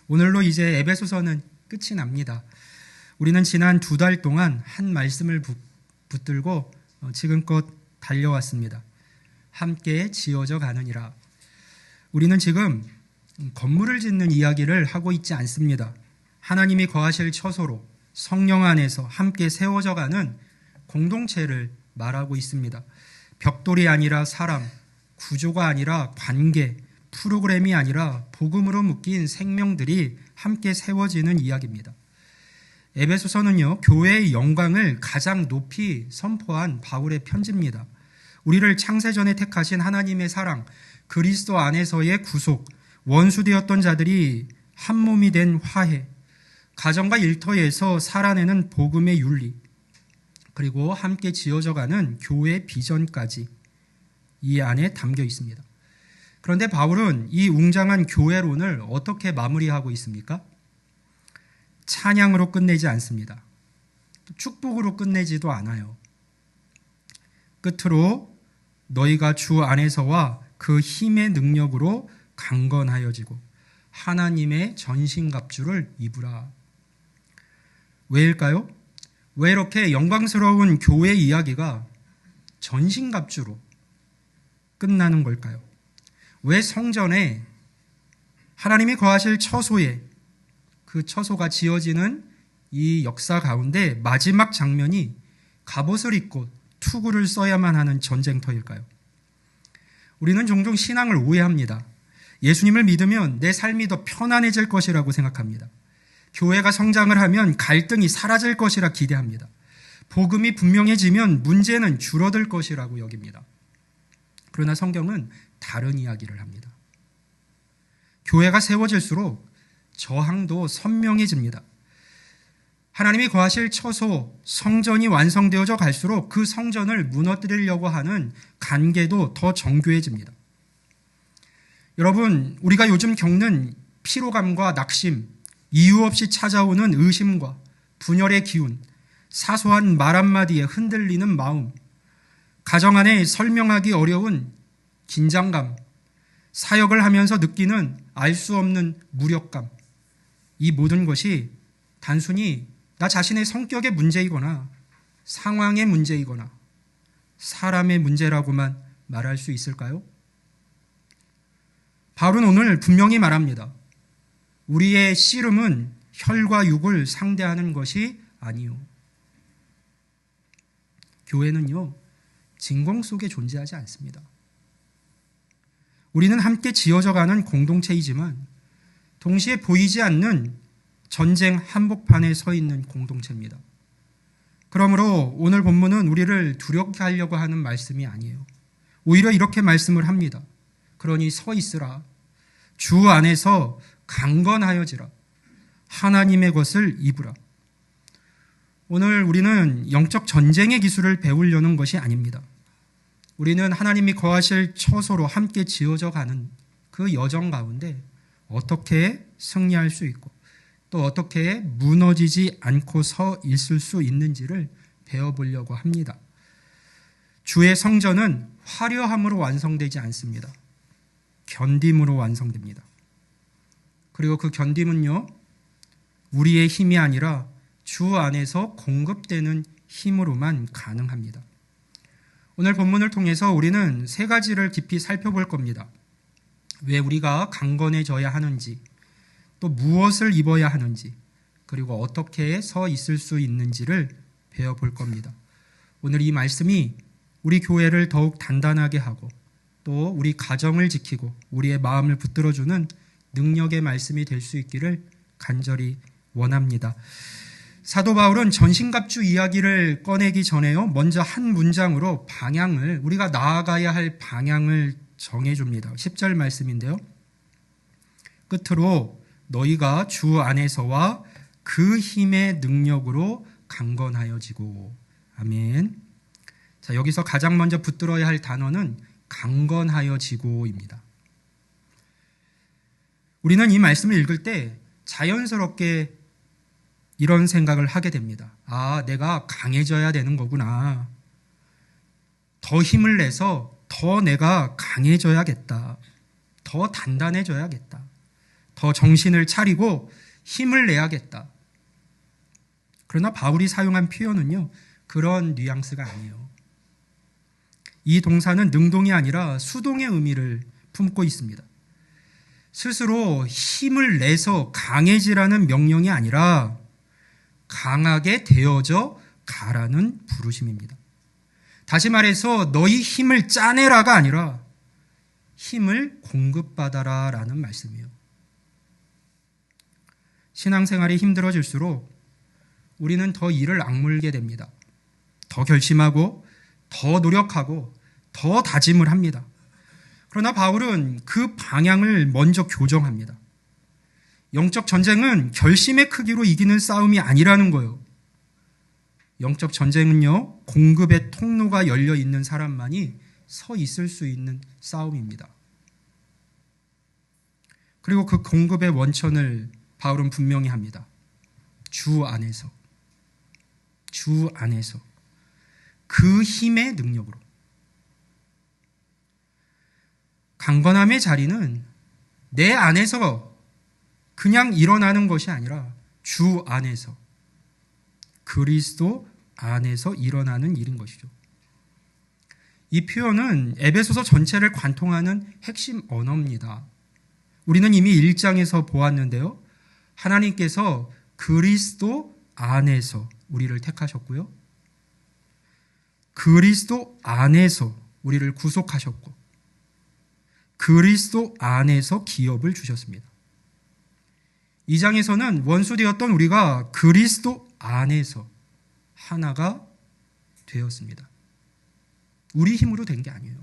오늘로 이제 에베소서는 끝이 납니다. 우리는 지난 2달 동안 한 말씀을 붙들고 지금껏 달려왔습니다. 함께 지어져 가느니라. 우리는 지금 건물을 짓는 이야기를 하고 있지 않습니다. 하나님이 거하실 처소로 성령 안에서 함께 세워져 가는 공동체를 말하고 있습니다. 벽돌이 아니라 사람, 구조가 아니라 관계, 프로그램이 아니라 복음으로 묶인 생명들이 함께 세워지는 이야기입니다. 에베소서는요, 교회의 영광을 가장 높이 선포한 바울의 편지입니다. 우리를 창세전에 택하신 하나님의 사랑, 그리스도 안에서의 구속, 원수되었던 자들이 한 몸이 된 화해, 가정과 일터에서 살아내는 복음의 윤리, 그리고 함께 지어져가는 교회 비전까지 이 안에 담겨 있습니다. 그런데 바울은 이 웅장한 교회론을 어떻게 마무리하고 있습니까? 찬양으로 끝내지 않습니다. 축복으로 끝내지도 않아요. 끝으로 너희가 주 안에서와 그 힘의 능력으로 강건하여지고 하나님의 전신갑주를 입으라. 왜일까요? 왜 이렇게 영광스러운 교회 이야기가 전신갑주로 끝나는 걸까요? 왜 성전에 하나님이 거하실 처소에 그 처소가 지어지는 이 역사 가운데 마지막 장면이 갑옷을 입고 투구를 써야만 하는 전쟁터일까요? 우리는 종종 신앙을 오해합니다. 예수님을 믿으면 내 삶이 더 편안해질 것이라고 생각합니다. 교회가 성장을 하면 갈등이 사라질 것이라 기대합니다. 복음이 분명해지면 문제는 줄어들 것이라고 여깁니다. 그러나 성경은 다른 이야기를 합니다. 교회가 세워질수록 저항도 선명해집니다. 하나님이 거하실 처소, 성전이 완성되어져 갈수록 그 성전을 무너뜨리려고 하는 간계도 더 정교해집니다. 여러분, 우리가 요즘 겪는 피로감과 낙심, 이유 없이 찾아오는 의심과 분열의 기운, 사소한 말 한마디에 흔들리는 마음, 가정 안에 설명하기 어려운 긴장감, 사역을 하면서 느끼는 알 수 없는 무력감, 이 모든 것이 단순히 나 자신의 성격의 문제이거나 상황의 문제이거나 사람의 문제라고만 말할 수 있을까요? 바울은 오늘 분명히 말합니다. 우리의 씨름은 혈과 육을 상대하는 것이 아니요. 교회는요, 진공 속에 존재하지 않습니다. 우리는 함께 지어져가는 공동체이지만 동시에 보이지 않는 전쟁 한복판에 서 있는 공동체입니다. 그러므로 오늘 본문은 우리를 두렵게 하려고 하는 말씀이 아니에요. 오히려 이렇게 말씀을 합니다. 그러니 서 있으라. 주 안에서 강건하여지라. 하나님의 것을 입으라. 오늘 우리는 영적 전쟁의 기술을 배우려는 것이 아닙니다. 우리는 하나님이 거하실 처소로 함께 지어져 가는 그 여정 가운데 어떻게 승리할 수 있고 또 어떻게 무너지지 않고 서 있을 수 있는지를 배워보려고 합니다. 주의 성전은 화려함으로 완성되지 않습니다. 견딤으로 완성됩니다. 그리고 그 견딤은요, 우리의 힘이 아니라 주 안에서 공급되는 힘으로만 가능합니다. 오늘 본문을 통해서 우리는 3가지를 깊이 살펴볼 겁니다. 왜 우리가 강건해져야 하는지, 또 무엇을 입어야 하는지, 그리고 어떻게 서 있을 수 있는지를 배워볼 겁니다. 오늘 이 말씀이 우리 교회를 더욱 단단하게 하고 또 우리 가정을 지키고 우리의 마음을 붙들어주는 능력의 말씀이 될 수 있기를 간절히 원합니다. 사도 바울은 전신갑주 이야기를 꺼내기 전에요, 먼저 한 문장으로 방향을, 우리가 나아가야 할 방향을 정해줍니다. 10절 말씀인데요. 끝으로 너희가 주 안에서와 그 힘의 능력으로 강건하여지고. 아멘. 자, 여기서 가장 먼저 붙들어야 할 단어는 강건하여지고입니다. 우리는 이 말씀을 읽을 때 자연스럽게 이런 생각을 하게 됩니다. 아, 내가 강해져야 되는 거구나. 더 힘을 내서 더 내가 강해져야겠다. 더 단단해져야겠다. 더 정신을 차리고 힘을 내야겠다. 그러나 바울이 사용한 표현은요, 그런 뉘앙스가 아니에요. 이 동사는 능동이 아니라 수동의 의미를 품고 있습니다. 스스로 힘을 내서 강해지라는 명령이 아니라 강하게 되어져 가라는 부르심입니다. 다시 말해서 너희 힘을 짜내라가 아니라 힘을 공급받아라 라는 말씀이에요. 신앙생활이 힘들어질수록 우리는 더 이를 악물게 됩니다. 더 결심하고 더 노력하고 더 다짐을 합니다. 그러나 바울은 그 방향을 먼저 교정합니다. 영적 전쟁은 결심의 크기로 이기는 싸움이 아니라는 거예요. 영적 전쟁은요, 공급의 통로가 열려 있는 사람만이 서 있을 수 있는 싸움입니다. 그리고 그 공급의 원천을 바울은 분명히 합니다. 주 안에서. 주 안에서. 그 힘의 능력으로. 강건함의 자리는 내 안에서 그냥 일어나는 것이 아니라 주 안에서, 그리스도 안에서 일어나는 일인 것이죠. 이 표현은 에베소서 전체를 관통하는 핵심 언어입니다. 우리는 이미 1장에서 보았는데요. 하나님께서 그리스도 안에서 우리를 택하셨고요. 그리스도 안에서 우리를 구속하셨고, 그리스도 안에서 기업을 주셨습니다. 2장에서는 원수되었던 우리가 그리스도 안에서 하나가 되었습니다. 우리 힘으로 된 게 아니에요.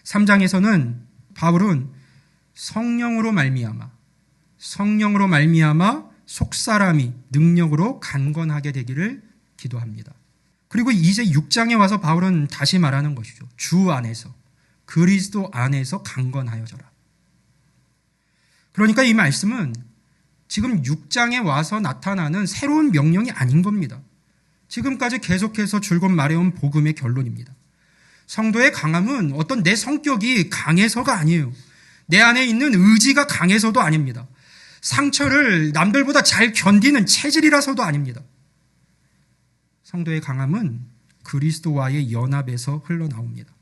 3장에서는 바울은 성령으로 말미암아 속사람이 능력으로 강건하게 되기를 기도합니다. 그리고 이제 6장에 와서 바울은 다시 말하는 것이죠. 주 안에서, 그리스도 안에서 강건하여져라. 그러니까 이 말씀은 지금 6장에 와서 나타나는 새로운 명령이 아닌 겁니다. 지금까지 계속해서 줄곧 말해온 복음의 결론입니다. 성도의 강함은 어떤 내 성격이 강해서가 아니에요. 내 안에 있는 의지가 강해서도 아닙니다. 상처를 남들보다 잘 견디는 체질이라서도 아닙니다. 성도의 강함은 그리스도와의 연합에서 흘러나옵니다.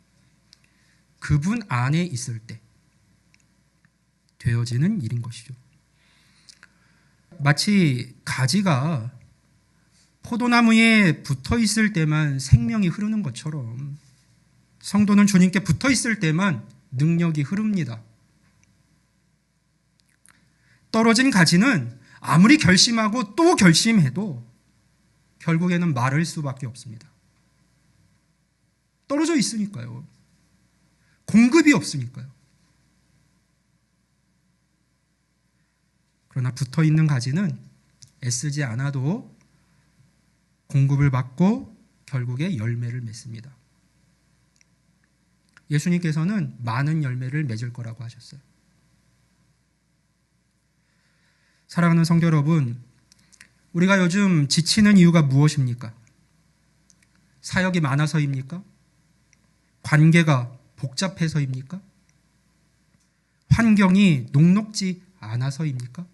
그분 안에 있을 때 되어지는 일인 것이죠. 마치 가지가 포도나무에 붙어 있을 때만 생명이 흐르는 것처럼 성도는 주님께 붙어 있을 때만 능력이 흐릅니다. 떨어진 가지는 아무리 결심하고 또 결심해도 결국에는 마를 수밖에 없습니다. 떨어져 있으니까요. 공급이 없으니까요. 그러나 붙어 있는 가지는 애쓰지 않아도 공급을 받고 결국에 열매를 맺습니다. 예수님께서는 많은 열매를 맺을 거라고 하셨어요. 사랑하는 성도 여러분, 우리가 요즘 지치는 이유가 무엇입니까? 사역이 많아서입니까? 관계가 복잡해서입니까? 환경이 녹록지 않아서입니까?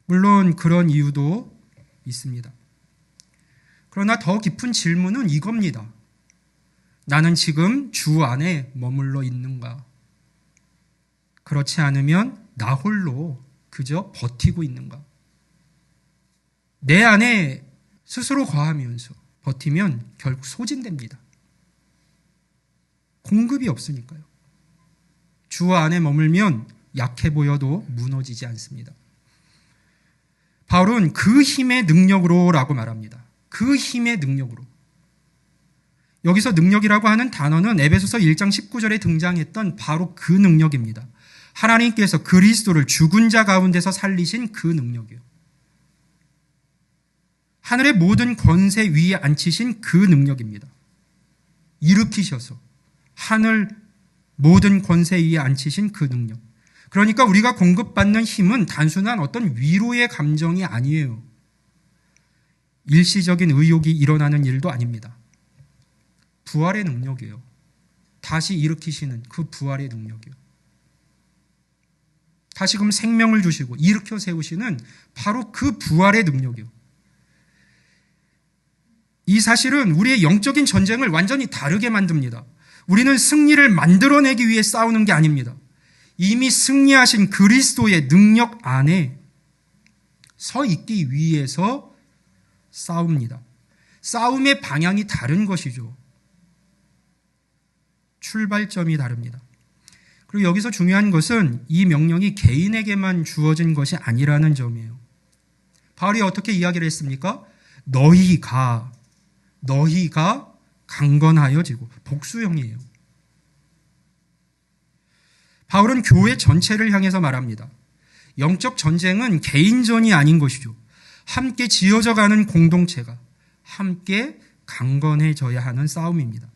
물론 그런 이유도 있습니다. 그러나 더 깊은 질문은 이겁니다. 나는 지금 주 안에 머물러 있는가? 그렇지 않으면 나 홀로 그저 버티고 있는가? 내 안에 스스로 거하면서 버티면 결국 소진됩니다. 공급이 없으니까요. 주 안에 머물면 약해 보여도 무너지지 않습니다. 바울은 그 힘의 능력으로라고 말합니다. 그 힘의 능력으로. 여기서 능력이라고 하는 단어는 에베소서 1장 19절에 등장했던 바로 그 능력입니다. 하나님께서 그리스도를 죽은 자 가운데서 살리신 그 능력이요. 하늘의 모든 권세 위에 앉히신 그 능력입니다. 일으키셔서 하늘 모든 권세 위에 앉히신 그 능력. 그러니까 우리가 공급받는 힘은 단순한 어떤 위로의 감정이 아니에요. 일시적인 의욕이 일어나는 일도 아닙니다. 부활의 능력이에요. 다시 일으키시는 그 부활의 능력이요. 다시금 생명을 주시고 일으켜 세우시는 바로 그 부활의 능력이요. 이 사실은 우리의 영적인 전쟁을 완전히 다르게 만듭니다. 우리는 승리를 만들어내기 위해 싸우는 게 아닙니다. 이미 승리하신 그리스도의 능력 안에 서 있기 위해서 싸웁니다. 싸움의 방향이 다른 것이죠. 출발점이 다릅니다. 그리고 여기서 중요한 것은 이 명령이 개인에게만 주어진 것이 아니라는 점이에요. 바울이 어떻게 이야기를 했습니까? 너희가 강건하여지고, 복수형이에요. 바울은 교회 전체를 향해서 말합니다. 영적 전쟁은 개인전이 아닌 것이죠. 함께 지어져가는 공동체가 함께 강건해져야 하는 싸움입니다.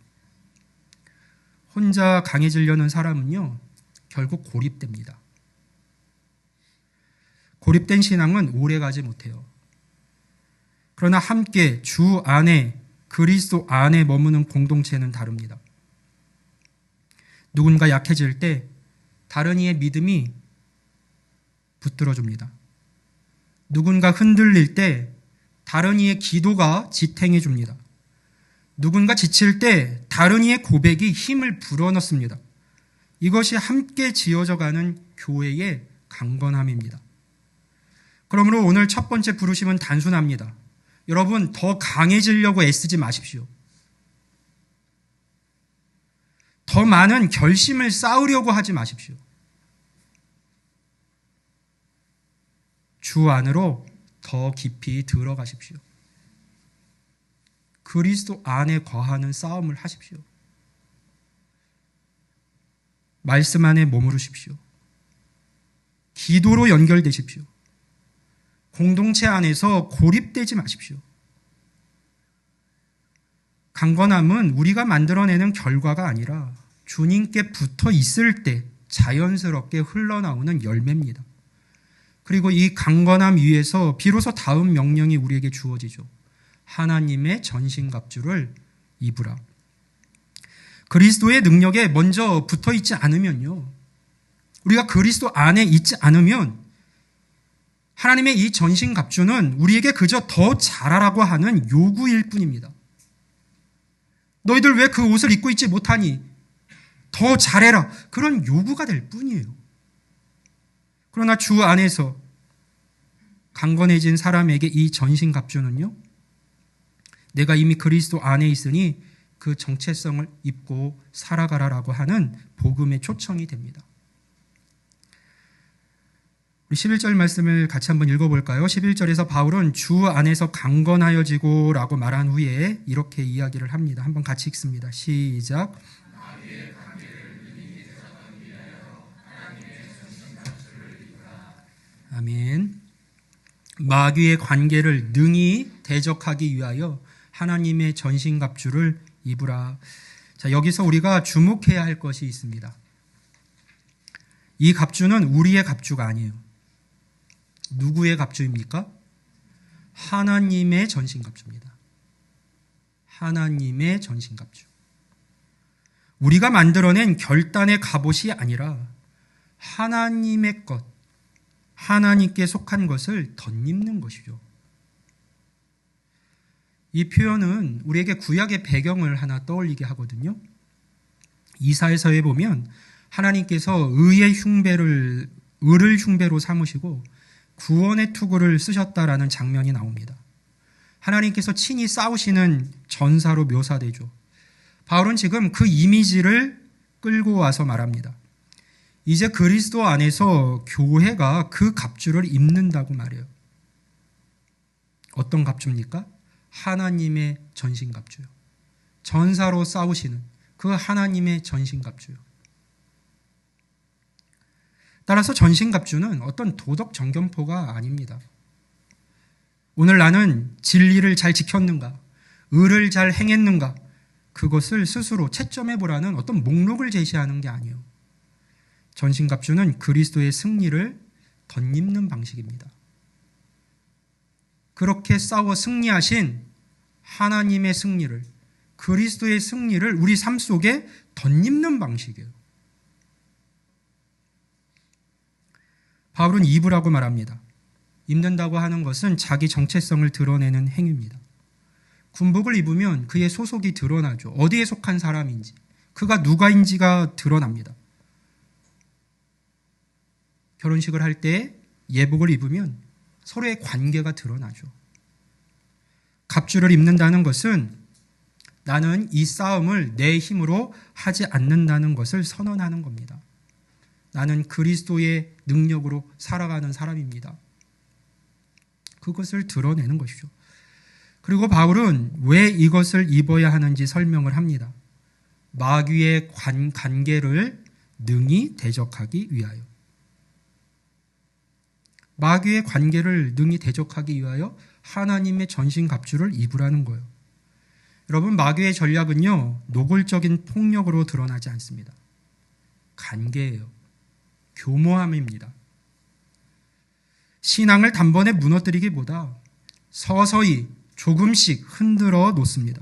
혼자 강해지려는 사람은요, 결국 고립됩니다. 고립된 신앙은 오래가지 못해요. 그러나 함께 주 안에, 그리스도 안에 머무는 공동체는 다릅니다. 누군가 약해질 때 다른 이의 믿음이 붙들어줍니다. 누군가 흔들릴 때 다른 이의 기도가 지탱해줍니다. 누군가 지칠 때 다른 이의 고백이 힘을 불어넣습니다. 이것이 함께 지어져가는 교회의 강건함입니다. 그러므로 오늘 첫 번째 부르심은 단순합니다. 여러분, 더 강해지려고 애쓰지 마십시오. 더 많은 결심을 쌓으려고 하지 마십시오. 주 안으로 더 깊이 들어가십시오. 그리스도 안에 거하는 싸움을 하십시오. 말씀 안에 머무르십시오. 기도로 연결되십시오. 공동체 안에서 고립되지 마십시오. 강건함은 우리가 만들어내는 결과가 아니라 주님께 붙어 있을 때 자연스럽게 흘러나오는 열매입니다. 그리고 이 강건함 위에서 비로소 다음 명령이 우리에게 주어지죠. 하나님의 전신갑주를 입으라. 그리스도의 능력에 먼저 붙어 있지 않으면요, 우리가 그리스도 안에 있지 않으면 하나님의 이 전신갑주는 우리에게 그저 더 잘하라고 하는 요구일 뿐입니다. 너희들 왜 그 옷을 입고 있지 못하니? 더 잘해라. 그런 요구가 될 뿐이에요. 그러나 주 안에서 강건해진 사람에게 이 전신갑주는요, 내가 이미 그리스도 안에 있으니 그 정체성을 입고 살아가라라고 하는 복음의 초청이 됩니다. 우리 11절 말씀을 같이 한번 읽어볼까요? 11절에서 바울은 주 안에서 강건하여지고 라고 말한 후에 이렇게 이야기를 합니다. 한번 같이 읽습니다. 시작. 아멘. 마귀의 관계를 능히 대적하기 위하여 하나님의 전신갑주를 입으라. 자, 여기서 우리가 주목해야 할 것이 있습니다. 이 갑주는 우리의 갑주가 아니에요. 누구의 갑주입니까? 하나님의 전신갑주입니다. 하나님의 전신갑주. 우리가 만들어낸 결단의 갑옷이 아니라 하나님의 것, 하나님께 속한 것을 덧입는 것이죠. 이 표현은 우리에게 구약의 배경을 하나 떠올리게 하거든요. 이사야서에 보면 하나님께서 의의 흉배를 을을 흉배로 삼으시고 구원의 투구를 쓰셨다라는 장면이 나옵니다. 하나님께서 친히 싸우시는 전사로 묘사되죠. 바울은 지금 그 이미지를 끌고 와서 말합니다. 이제 그리스도 안에서 교회가 그 갑주를 입는다고 말해요. 어떤 갑주입니까? 하나님의 전신갑주요. 전사로 싸우시는 그 하나님의 전신갑주요. 따라서 전신갑주는 어떤 도덕 정견포가 아닙니다. 오늘 나는 진리를 잘 지켰는가, 의를 잘 행했는가, 그것을 스스로 채점해 보라는 어떤 목록을 제시하는 게 아니에요. 전신갑주는 그리스도의 승리를 덧입는 방식입니다. 그렇게 싸워 승리하신 하나님의 승리를, 그리스도의 승리를 우리 삶 속에 덧입는 방식이에요. 바울은 입으라고 말합니다. 입는다고 하는 것은 자기 정체성을 드러내는 행위입니다. 군복을 입으면 그의 소속이 드러나죠. 어디에 속한 사람인지, 그가 누가인지가 드러납니다. 결혼식을 할 때 예복을 입으면 서로의 관계가 드러나죠. 갑주를 입는다는 것은 나는 이 싸움을 내 힘으로 하지 않는다는 것을 선언하는 겁니다. 나는 그리스도의 능력으로 살아가는 사람입니다. 그것을 드러내는 것이죠. 그리고 바울은 왜 이것을 입어야 하는지 설명을 합니다. 마귀의 관계를 능히 대적하기 위하여. 마귀의 관계를 능히 대적하기 위하여 하나님의 전신갑주를 입으라는 거예요. 여러분, 마귀의 전략은요, 노골적인 폭력으로 드러나지 않습니다. 관계예요. 교모함입니다. 신앙을 단번에 무너뜨리기보다 서서히 조금씩 흔들어 놓습니다.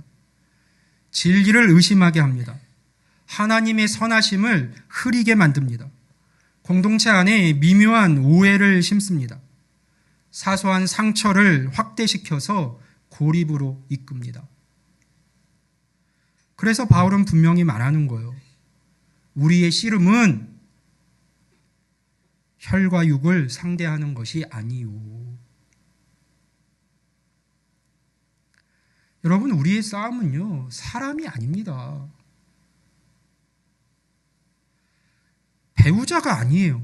진리를 의심하게 합니다. 하나님의 선하심을 흐리게 만듭니다. 공동체 안에 미묘한 오해를 심습니다. 사소한 상처를 확대시켜서 고립으로 이끕니다. 그래서 바울은 분명히 말하는 거예요. 우리의 씨름은 혈과 육을 상대하는 것이 아니요. 여러분, 우리의 싸움은요, 사람이 아닙니다. 배우자가 아니에요.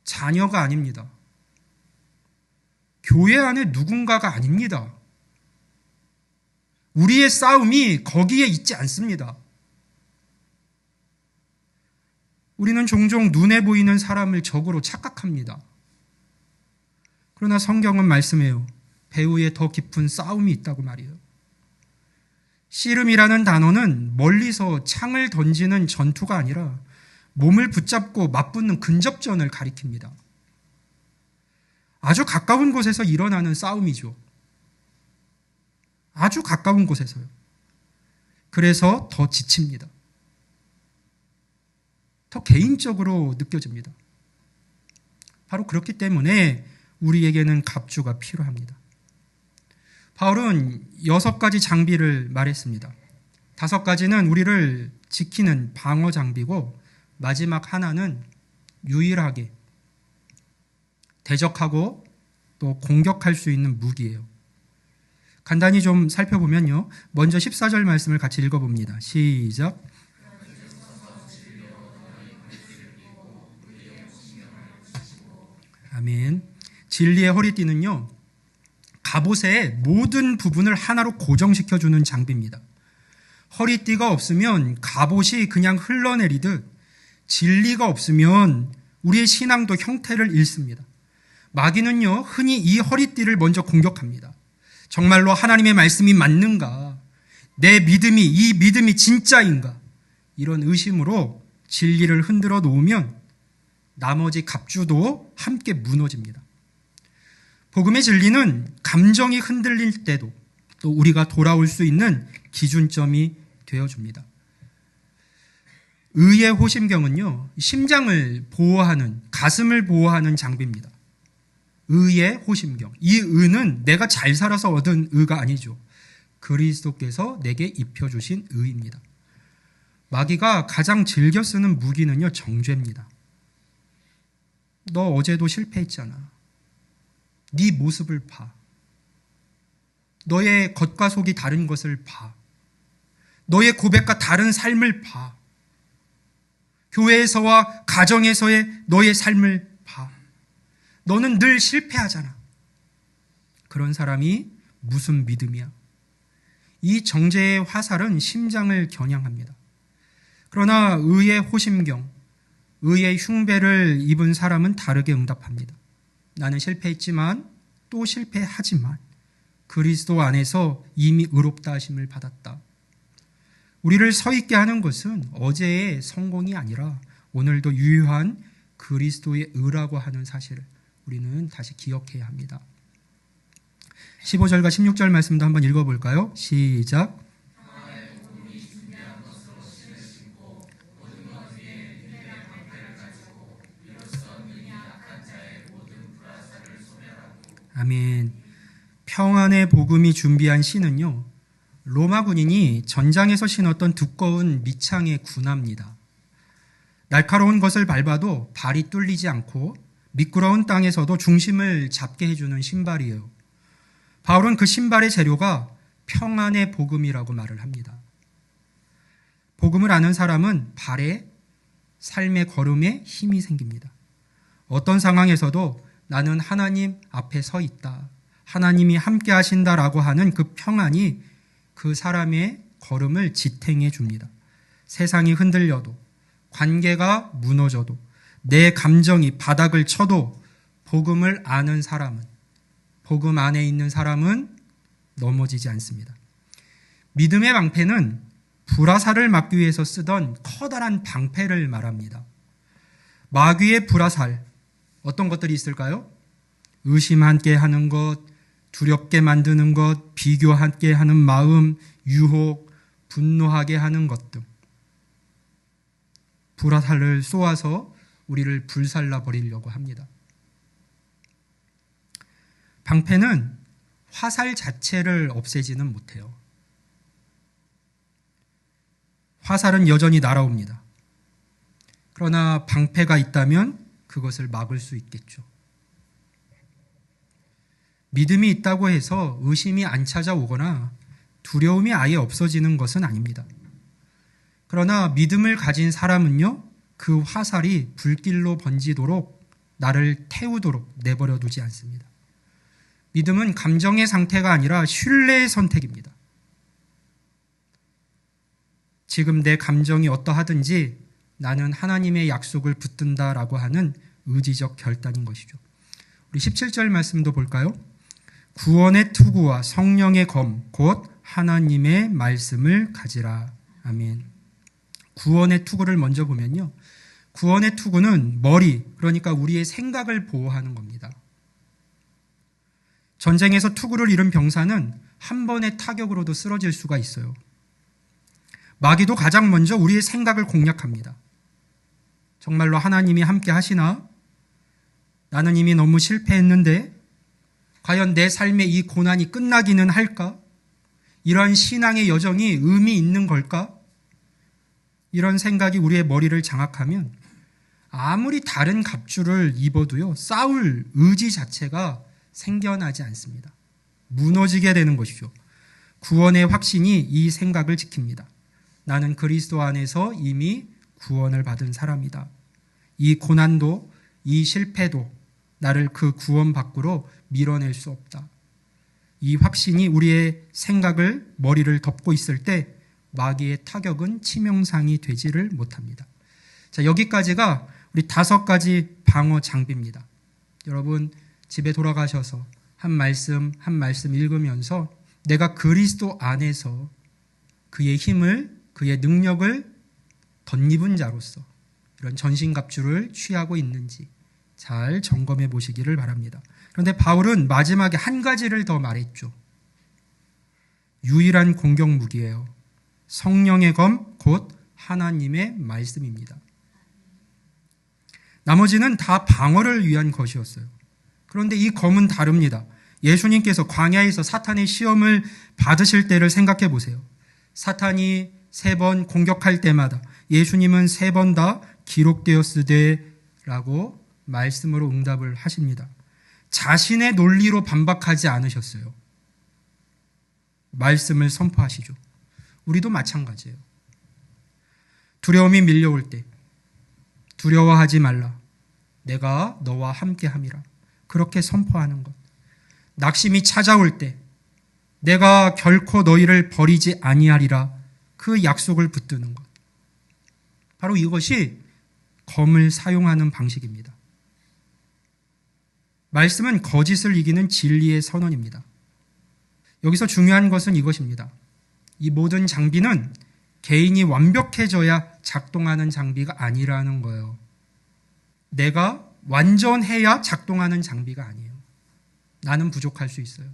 자녀가 아닙니다. 교회 안에 누군가가 아닙니다. 우리의 싸움이 거기에 있지 않습니다. 우리는 종종 눈에 보이는 사람을 적으로 착각합니다. 그러나 성경은 말씀해요. 배후에 더 깊은 싸움이 있다고 말이에요. 씨름이라는 단어는 멀리서 창을 던지는 전투가 아니라 몸을 붙잡고 맞붙는 근접전을 가리킵니다. 아주 가까운 곳에서 일어나는 싸움이죠. 아주 가까운 곳에서요. 그래서 더 지칩니다. 더 개인적으로 느껴집니다. 바로 그렇기 때문에 우리에게는 갑주가 필요합니다. 바울은 6가지 장비를 말했습니다. 5가지는 우리를 지키는 방어 장비고 마지막 하나는 유일하게 대적하고 또 공격할 수 있는 무기예요. 간단히 좀 살펴보면요. 먼저 14절 말씀을 같이 읽어봅니다. 시작. 아멘. 진리의 허리띠는요, 갑옷의 모든 부분을 하나로 고정시켜주는 장비입니다. 허리띠가 없으면 갑옷이 그냥 흘러내리듯 진리가 없으면 우리의 신앙도 형태를 잃습니다. 마귀는요, 흔히 이 허리띠를 먼저 공격합니다. 정말로 하나님의 말씀이 맞는가? 내 믿음이, 이 믿음이 진짜인가? 이런 의심으로 진리를 흔들어 놓으면 나머지 갑주도 함께 무너집니다. 복음의 진리는 감정이 흔들릴 때도 또 우리가 돌아올 수 있는 기준점이 되어줍니다. 의의 호심경은요, 심장을 보호하는, 가슴을 보호하는 장비입니다. 의의 호심경. 이 의는 내가 잘 살아서 얻은 의가 아니죠. 그리스도께서 내게 입혀주신 의입니다. 마귀가 가장 즐겨 쓰는 무기는요, 정죄입니다. 너 어제도 실패했잖아. 네 모습을 봐. 너의 겉과 속이 다른 것을 봐. 너의 고백과 다른 삶을 봐. 교회에서와 가정에서의 너의 삶을 봐. 너는 늘 실패하잖아. 그런 사람이 무슨 믿음이야? 이 정죄의 화살은 심장을 겨냥합니다. 그러나 의의 호심경, 의의 흉배를 입은 사람은 다르게 응답합니다. 나는 실패했지만 또 실패하지만 그리스도 안에서 이미 의롭다 하심을 받았다. 우리를 서 있게 하는 것은 어제의 성공이 아니라 오늘도 유효한 그리스도의 의라고 하는 사실을 우리는 다시 기억해야 합니다. 15절과 16절 말씀도 한번 읽어볼까요? 시작. 아멘. 평안의 복음이 준비한 신은요, 로마 군인이 전장에서 신었던 두꺼운 밑창의 군화입니다. 날카로운 것을 밟아도 발이 뚫리지 않고 미끄러운 땅에서도 중심을 잡게 해주는 신발이에요. 바울은 그 신발의 재료가 평안의 복음이라고 말을 합니다. 복음을 아는 사람은 발에, 삶의 걸음에 힘이 생깁니다. 어떤 상황에서도 나는 하나님 앞에 서 있다, 하나님이 함께 하신다라고 하는 그 평안이 그 사람의 걸음을 지탱해 줍니다. 세상이 흔들려도, 관계가 무너져도, 내 감정이 바닥을 쳐도 복음을 아는 사람은, 복음 안에 있는 사람은 넘어지지 않습니다. 믿음의 방패는 불화살을 막기 위해서 쓰던 커다란 방패를 말합니다. 마귀의 불화살, 어떤 것들이 있을까요? 의심하게 하는 것, 두렵게 만드는 것, 비교하게 하는 마음, 유혹, 분노하게 하는 것 등. 불화살을 쏘아서 우리를 불살라 버리려고 합니다. 방패는 화살 자체를 없애지는 못해요. 화살은 여전히 날아옵니다. 그러나 방패가 있다면 그것을 막을 수 있겠죠. 믿음이 있다고 해서 의심이 안 찾아오거나 두려움이 아예 없어지는 것은 아닙니다. 그러나 믿음을 가진 사람은요, 그 화살이 불길로 번지도록, 나를 태우도록 내버려 두지 않습니다. 믿음은 감정의 상태가 아니라 신뢰의 선택입니다. 지금 내 감정이 어떠하든지 나는 하나님의 약속을 붙든다라고 하는 의지적 결단인 것이죠. 우리 17절 말씀도 볼까요? 구원의 투구와 성령의 검, 곧 하나님의 말씀을 가지라. 아멘. 구원의 투구를 먼저 보면요, 구원의 투구는 머리, 그러니까 우리의 생각을 보호하는 겁니다. 전쟁에서 투구를 잃은 병사는 한 번의 타격으로도 쓰러질 수가 있어요. 마귀도 가장 먼저 우리의 생각을 공략합니다. 정말로 하나님이 함께 하시나? 나는 이미 너무 실패했는데 과연 내 삶의 이 고난이 끝나기는 할까? 이러한 신앙의 여정이 의미 있는 걸까? 이런 생각이 우리의 머리를 장악하면 아무리 다른 갑주를 입어도요, 싸울 의지 자체가 생겨나지 않습니다. 무너지게 되는 것이죠. 구원의 확신이 이 생각을 지킵니다. 나는 그리스도 안에서 이미 구원을 받은 사람이다. 이 고난도, 이 실패도 나를 그 구원 밖으로 밀어낼 수 없다. 이 확신이 우리의 생각을, 머리를 덮고 있을 때 마귀의 타격은 치명상이 되지를 못합니다. 자, 여기까지가 우리 5가지 방어 장비입니다. 여러분 집에 돌아가셔서 한 말씀 한 말씀 읽으면서 내가 그리스도 안에서 그의 힘을, 그의 능력을 덧입은 자로서 이런 전신갑주를 취하고 있는지 잘 점검해 보시기를 바랍니다. 그런데 바울은 마지막에 한 가지를 더 말했죠. 유일한 공격 무기예요. 성령의 검, 곧 하나님의 말씀입니다. 나머지는 다 방어를 위한 것이었어요. 그런데 이 검은 다릅니다. 예수님께서 광야에서 사탄의 시험을 받으실 때를 생각해 보세요. 사탄이 3번 공격할 때마다 예수님은 3번 다 기록되었으되 라고 말씀으로 응답을 하십니다. 자신의 논리로 반박하지 않으셨어요. 말씀을 선포하시죠. 우리도 마찬가지예요. 두려움이 밀려올 때 두려워하지 말라. 내가 너와 함께 함이라. 그렇게 선포하는 것. 낙심이 찾아올 때 내가 결코 너희를 버리지 아니하리라. 그 약속을 붙드는 것. 바로 이것이 검을 사용하는 방식입니다. 말씀은 거짓을 이기는 진리의 선언입니다. 여기서 중요한 것은 이것입니다. 이 모든 장비는 개인이 완벽해져야 작동하는 장비가 아니라는 거예요. 내가 완전해야 작동하는 장비가 아니에요. 나는 부족할 수 있어요.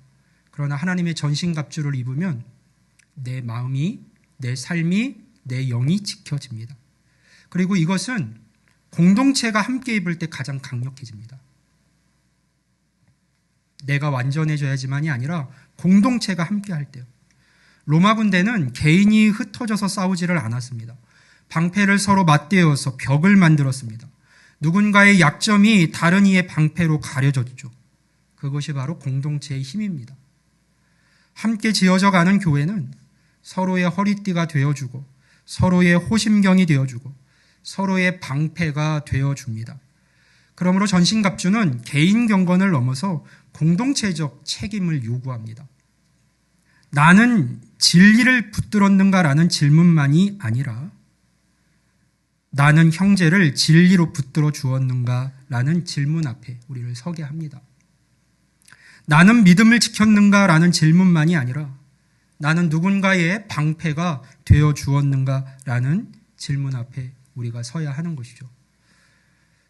그러나 하나님의 전신갑주를 입으면 내 마음이, 내 삶이, 내 영이 지켜집니다. 그리고 이것은 공동체가 함께 입을 때 가장 강력해집니다. 내가 완전해져야지만이 아니라 공동체가 함께 할 때요. 로마 군대는 개인이 흩어져서 싸우지를 않았습니다. 방패를 서로 맞대어서 벽을 만들었습니다. 누군가의 약점이 다른 이의 방패로 가려졌죠. 그것이 바로 공동체의 힘입니다. 함께 지어져 가는 교회는 서로의 허리띠가 되어주고 서로의 호심경이 되어주고 서로의 방패가 되어줍니다. 그러므로 전신갑주는 개인 경건을 넘어서 공동체적 책임을 요구합니다. 나는 진리를 붙들었는가라는 질문만이 아니라 나는 형제를 진리로 붙들어 주었는가라는 질문 앞에 우리를 서게 합니다. 나는 믿음을 지켰는가라는 질문만이 아니라 나는 누군가의 방패가 되어 주었는가라는 질문 앞에 우리가 서야 하는 것이죠.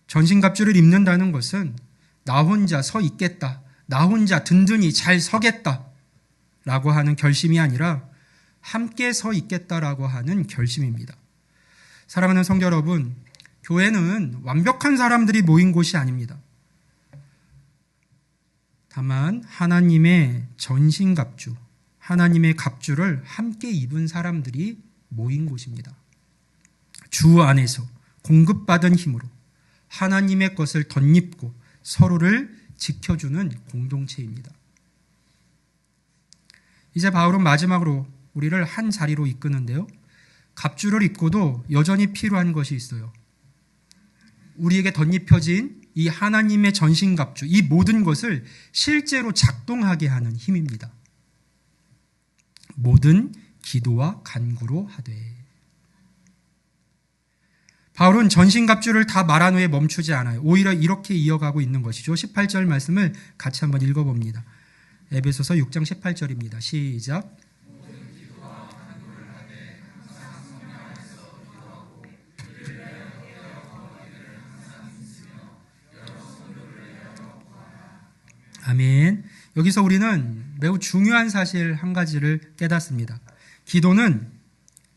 전신갑주를 입는다는 것은 나 혼자 서 있겠다, 나 혼자 든든히 잘 서겠다 라고 하는 결심이 아니라 함께 서 있겠다라고 하는 결심입니다. 사랑하는 성도 여러분, 교회는 완벽한 사람들이 모인 곳이 아닙니다. 다만 하나님의 전신갑주, 하나님의 갑주를 함께 입은 사람들이 모인 곳입니다. 주 안에서 공급받은 힘으로 하나님의 것을 덧입고 서로를 지켜주는 공동체입니다. 이제 바울은 마지막으로 우리를 한 자리로 이끄는데요. 갑주를 입고도 여전히 필요한 것이 있어요. 우리에게 덧입혀진 이 하나님의 전신갑주, 이 모든 것을 실제로 작동하게 하는 힘입니다. 모든 기도와 간구로 하되. 바울은 전신갑주를 다 말한 후에 멈추지 않아요. 오히려 이렇게 이어가고 있는 것이죠. 18절 말씀을 같이 한번 읽어봅니다. 에베소서 6장 18절입니다. 시작. 아멘. 여기서 우리는 매우 중요한 사실 한 가지를 깨닫습니다. 기도는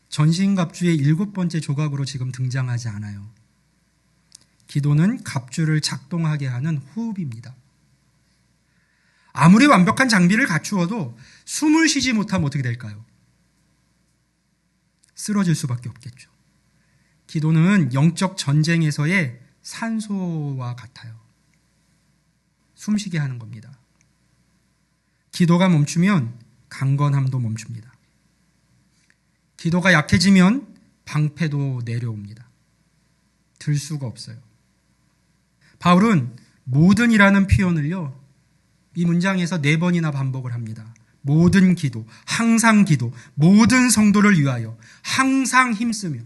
전신갑주의 7번째 조각으로 지금 등장하지 않아요. 기도는 갑주를 작동하게 하는 호흡입니다. 아무리 완벽한 장비를 갖추어도 숨을 쉬지 못하면 어떻게 될까요? 쓰러질 수밖에 없겠죠. 기도는 영적 전쟁에서의 산소와 같아요. 숨쉬게 하는 겁니다. 기도가 멈추면 강건함도 멈춥니다. 기도가 약해지면 방패도 내려옵니다. 들 수가 없어요. 바울은 모든이라는 표현을요, 이 문장에서 4번이나 반복을 합니다. 모든 기도, 항상 기도, 모든 성도를 위하여 항상 힘쓰며.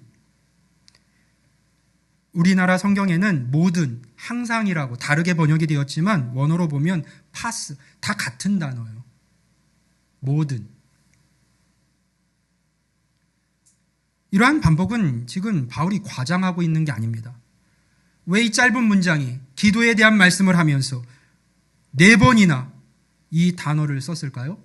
우리나라 성경에는 모든, 항상이라고 다르게 번역이 되었지만 원어로 보면 파스, 다 같은 단어예요. 모든. 이러한 반복은 지금 바울이 과장하고 있는 게 아닙니다. 왜 이 짧은 문장이 기도에 대한 말씀을 하면서 4번이나 이 단어를 썼을까요?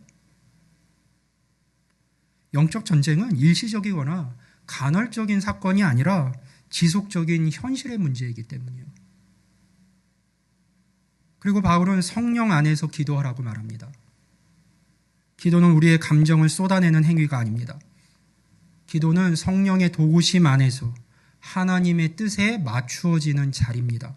영적 전쟁은 일시적이거나 간헐적인 사건이 아니라 지속적인 현실의 문제이기 때문이에요. 그리고 바울은 성령 안에서 기도하라고 말합니다. 기도는 우리의 감정을 쏟아내는 행위가 아닙니다. 기도는 성령의 도우심 안에서 하나님의 뜻에 맞추어지는 자리입니다.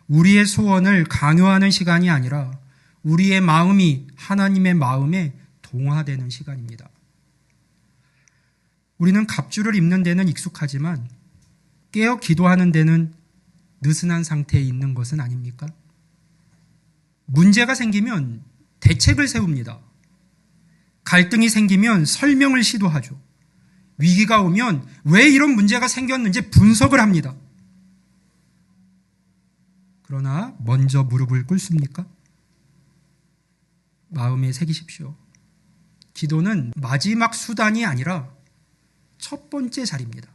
우리의 소원을 강요하는 시간이 아니라 우리의 마음이 하나님의 마음에 동화되는 시간입니다. 우리는 갑주를 입는 데는 익숙하지만 깨어 기도하는 데는 느슨한 상태에 있는 것은 아닙니까? 문제가 생기면 대책을 세웁니다. 갈등이 생기면 설명을 시도하죠. 위기가 오면 왜 이런 문제가 생겼는지 분석을 합니다. 그러나 먼저 무릎을 꿇습니까? 마음에 새기십시오. 기도는 마지막 수단이 아니라 첫 번째 자리입니다.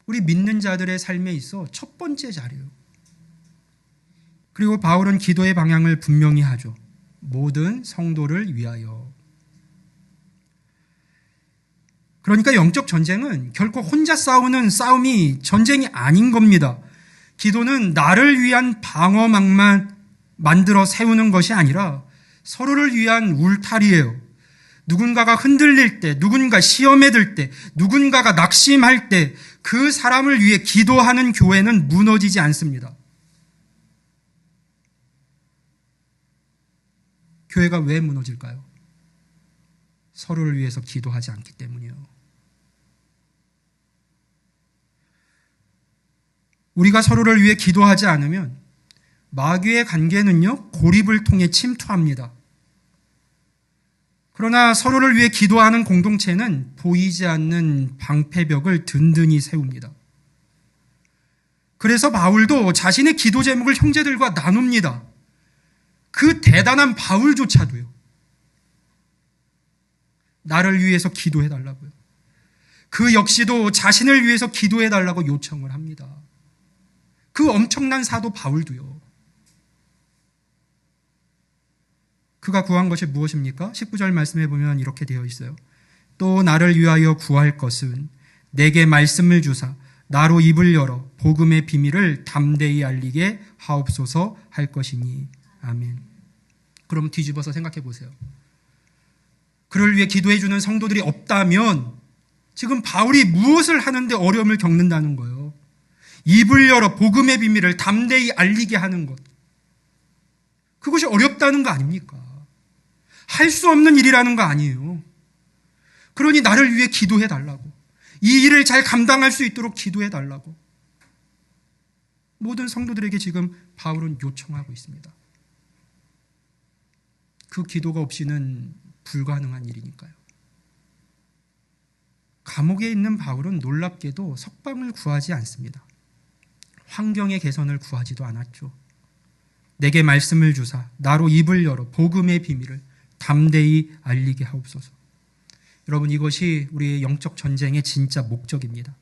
우리 믿는 자들의 삶에 있어 첫 번째 자리예요. 그리고 바울은 기도의 방향을 분명히 하죠. 모든 성도를 위하여. 그러니까 영적 전쟁은 결코 혼자 싸우는 싸움이 전쟁이 아닌 겁니다. 기도는 나를 위한 방어막만 만들어 세우는 것이 아니라 서로를 위한 울타리예요. 누군가가 흔들릴 때, 누군가 시험에 들 때, 누군가가 낙심할 때 그 사람을 위해 기도하는 교회는 무너지지 않습니다. 교회가 왜 무너질까요? 서로를 위해서 기도하지 않기 때문이요. 우리가 서로를 위해 기도하지 않으면 마귀의 관계는요, 고립을 통해 침투합니다. 그러나 서로를 위해 기도하는 공동체는 보이지 않는 방패벽을 든든히 세웁니다. 그래서 바울도 자신의 기도 제목을 형제들과 나눕니다. 그 대단한 바울조차도요. 나를 위해서 기도해달라고요. 그 역시도 자신을 위해서 기도해달라고 요청을 합니다. 그 엄청난 사도 바울도요. 그가 구한 것이 무엇입니까? 19절 말씀해 보면 이렇게 되어 있어요. 또 나를 위하여 구할 것은 내게 말씀을 주사 나로 입을 열어 복음의 비밀을 담대히 알리게 하옵소서 할 것이니. 아멘. 그럼 뒤집어서 생각해 보세요. 그를 위해 기도해 주는 성도들이 없다면 지금 바울이 무엇을 하는데 어려움을 겪는다는 거예요. 입을 열어 복음의 비밀을 담대히 알리게 하는 것. 그것이 어렵다는 거 아닙니까? 할 수 없는 일이라는 거 아니에요. 그러니 나를 위해 기도해 달라고. 이 일을 잘 감당할 수 있도록 기도해 달라고. 모든 성도들에게 지금 바울은 요청하고 있습니다. 그 기도가 없이는 불가능한 일이니까요. 감옥에 있는 바울은 놀랍게도 석방을 구하지 않습니다. 환경의 개선을 구하지도 않았죠. 내게 말씀을 주사 나로 입을 열어 복음의 비밀을 담대히 알리게 하옵소서. 여러분, 이것이 우리의 영적 전쟁의 진짜 목적입니다.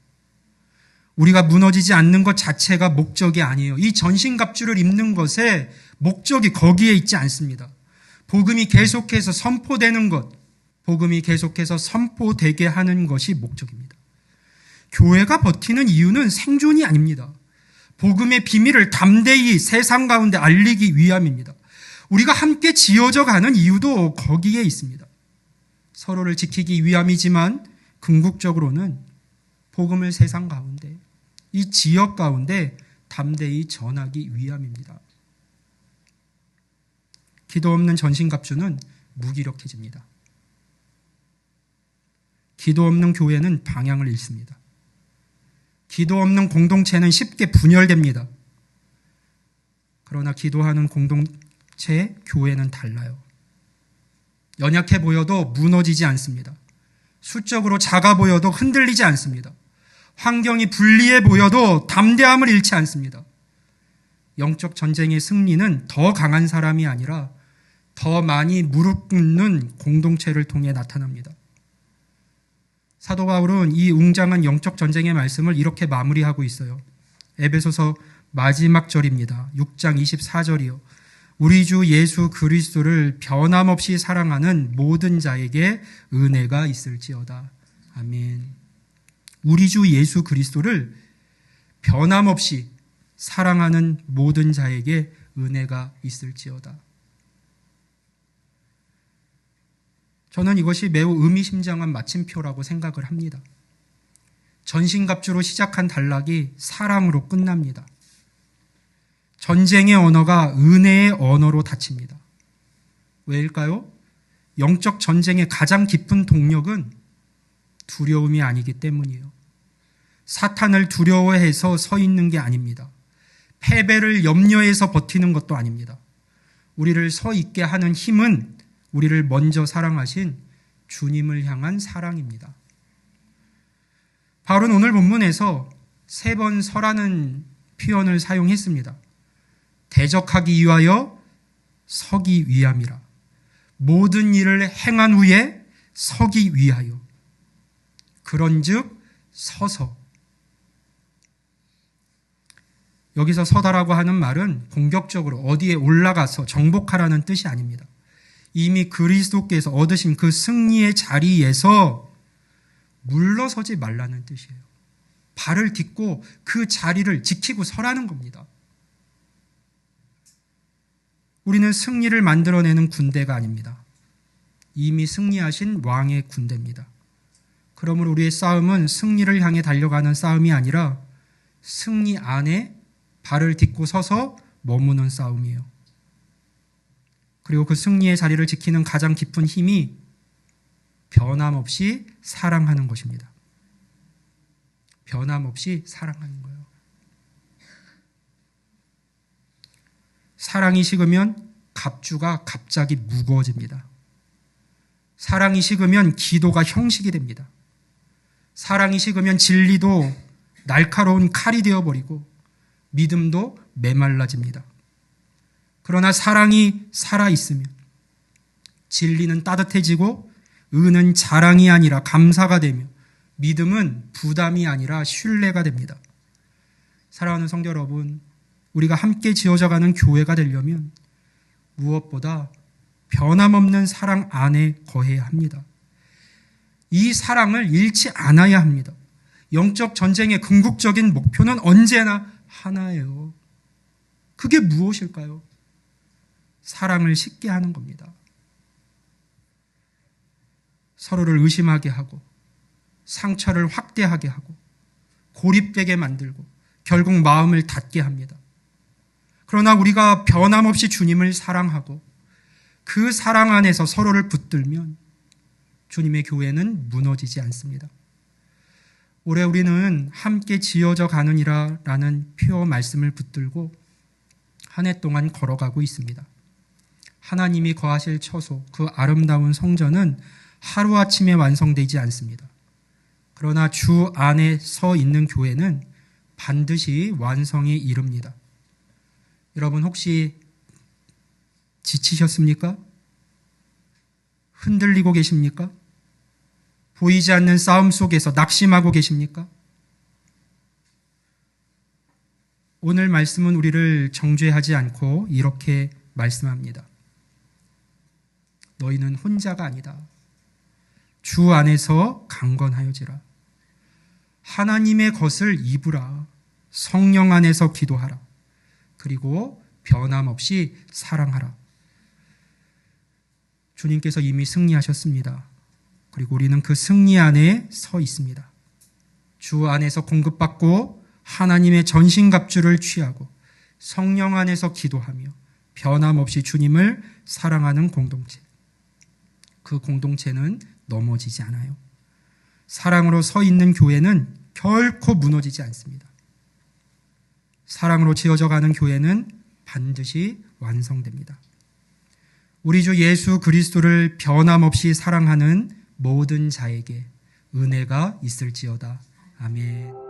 우리가 무너지지 않는 것 자체가 목적이 아니에요. 이 전신갑주를 입는 것의 목적이 거기에 있지 않습니다. 복음이 계속해서 선포되는 것, 복음이 계속해서 선포되게 하는 것이 목적입니다. 교회가 버티는 이유는 생존이 아닙니다. 복음의 비밀을 담대히 세상 가운데 알리기 위함입니다. 우리가 함께 지어져 가는 이유도 거기에 있습니다. 서로를 지키기 위함이지만 궁극적으로는 복음을 세상 가운데, 이 지역 가운데 담대히 전하기 위함입니다. 기도 없는 전신갑주는 무기력해집니다. 기도 없는 교회는 방향을 잃습니다. 기도 없는 공동체는 쉽게 분열됩니다. 그러나 기도하는 공동체, 교회는 달라요. 연약해 보여도 무너지지 않습니다. 수적으로 작아 보여도 흔들리지 않습니다. 환경이 불리해 보여도 담대함을 잃지 않습니다. 영적 전쟁의 승리는 더 강한 사람이 아니라 더 많이 무릎 꿇는 공동체를 통해 나타납니다. 사도 바울은 이 웅장한 영적 전쟁의 말씀을 이렇게 마무리하고 있어요. 에베소서 마지막 절입니다. 6장 24절이요. 우리 주 예수 그리스도를 변함없이 사랑하는 모든 자에게 은혜가 있을지어다. 아멘. 우리 주 예수 그리스도를 변함없이 사랑하는 모든 자에게 은혜가 있을지어다. 저는 이것이 매우 의미심장한 마침표라고 생각을 합니다. 전신갑주로 시작한 단락이 사랑으로 끝납니다. 전쟁의 언어가 은혜의 언어로 닫힙니다. 왜일까요? 영적 전쟁의 가장 깊은 동력은 두려움이 아니기 때문이에요. 사탄을 두려워해서 서 있는 게 아닙니다. 패배를 염려해서 버티는 것도 아닙니다. 우리를 서 있게 하는 힘은 우리를 먼저 사랑하신 주님을 향한 사랑입니다. 바울은 오늘 본문에서 3번 서라는 표현을 사용했습니다. 대적하기 위하여 서기 위함이라. 모든 일을 행한 후에 서기 위하여. 그런즉 서서. 여기서 서다라고 하는 말은 공격적으로 어디에 올라가서 정복하라는 뜻이 아닙니다. 이미 그리스도께서 얻으신 그 승리의 자리에서 물러서지 말라는 뜻이에요. 발을 딛고 그 자리를 지키고 서라는 겁니다. 우리는 승리를 만들어내는 군대가 아닙니다. 이미 승리하신 왕의 군대입니다. 그러므로 우리의 싸움은 승리를 향해 달려가는 싸움이 아니라 승리 안에 발을 딛고 서서 머무는 싸움이에요. 그리고 그 승리의 자리를 지키는 가장 깊은 힘이 변함없이 사랑하는 것입니다. 변함없이 사랑하는 거예요. 사랑이 식으면 갑주가 갑자기 무거워집니다. 사랑이 식으면 기도가 형식이 됩니다. 사랑이 식으면 진리도 날카로운 칼이 되어버리고 믿음도 메말라집니다. 그러나 사랑이 살아있으면 진리는 따뜻해지고 의는 자랑이 아니라 감사가 되며 믿음은 부담이 아니라 신뢰가 됩니다. 사랑하는 성도 여러분, 우리가 함께 지어져가는 교회가 되려면 무엇보다 변함없는 사랑 안에 거해야 합니다. 이 사랑을 잃지 않아야 합니다. 영적 전쟁의 궁극적인 목표는 언제나 하나예요. 그게 무엇일까요? 사랑을 식게 하는 겁니다. 서로를 의심하게 하고 상처를 확대하게 하고 고립되게 만들고 결국 마음을 닫게 합니다. 그러나 우리가 변함없이 주님을 사랑하고 그 사랑 안에서 서로를 붙들면 주님의 교회는 무너지지 않습니다. 올해 우리는 함께 지어져 가느니라 라는 표어 말씀을 붙들고 한 해 동안 걸어가고 있습니다. 하나님이 거하실 처소, 그 아름다운 성전은 하루아침에 완성되지 않습니다. 그러나 주 안에 서 있는 교회는 반드시 완성에 이릅니다. 여러분 혹시 지치셨습니까? 흔들리고 계십니까? 보이지 않는 싸움 속에서 낙심하고 계십니까? 오늘 말씀은 우리를 정죄하지 않고 이렇게 말씀합니다. 너희는 혼자가 아니다. 주 안에서 강건하여지라. 하나님의 것을 입으라. 성령 안에서 기도하라. 그리고 변함없이 사랑하라. 주님께서 이미 승리하셨습니다. 그리고 우리는 그 승리 안에 서 있습니다. 주 안에서 공급받고 하나님의 전신갑주를 취하고 성령 안에서 기도하며 변함없이 주님을 사랑하는 공동체. 그 공동체는 넘어지지 않아요. 사랑으로 서 있는 교회는 결코 무너지지 않습니다. 사랑으로 지어져 가는 교회는 반드시 완성됩니다. 우리 주 예수 그리스도를 변함없이 사랑하는 모든 자에게 은혜가 있을지어다. 아멘.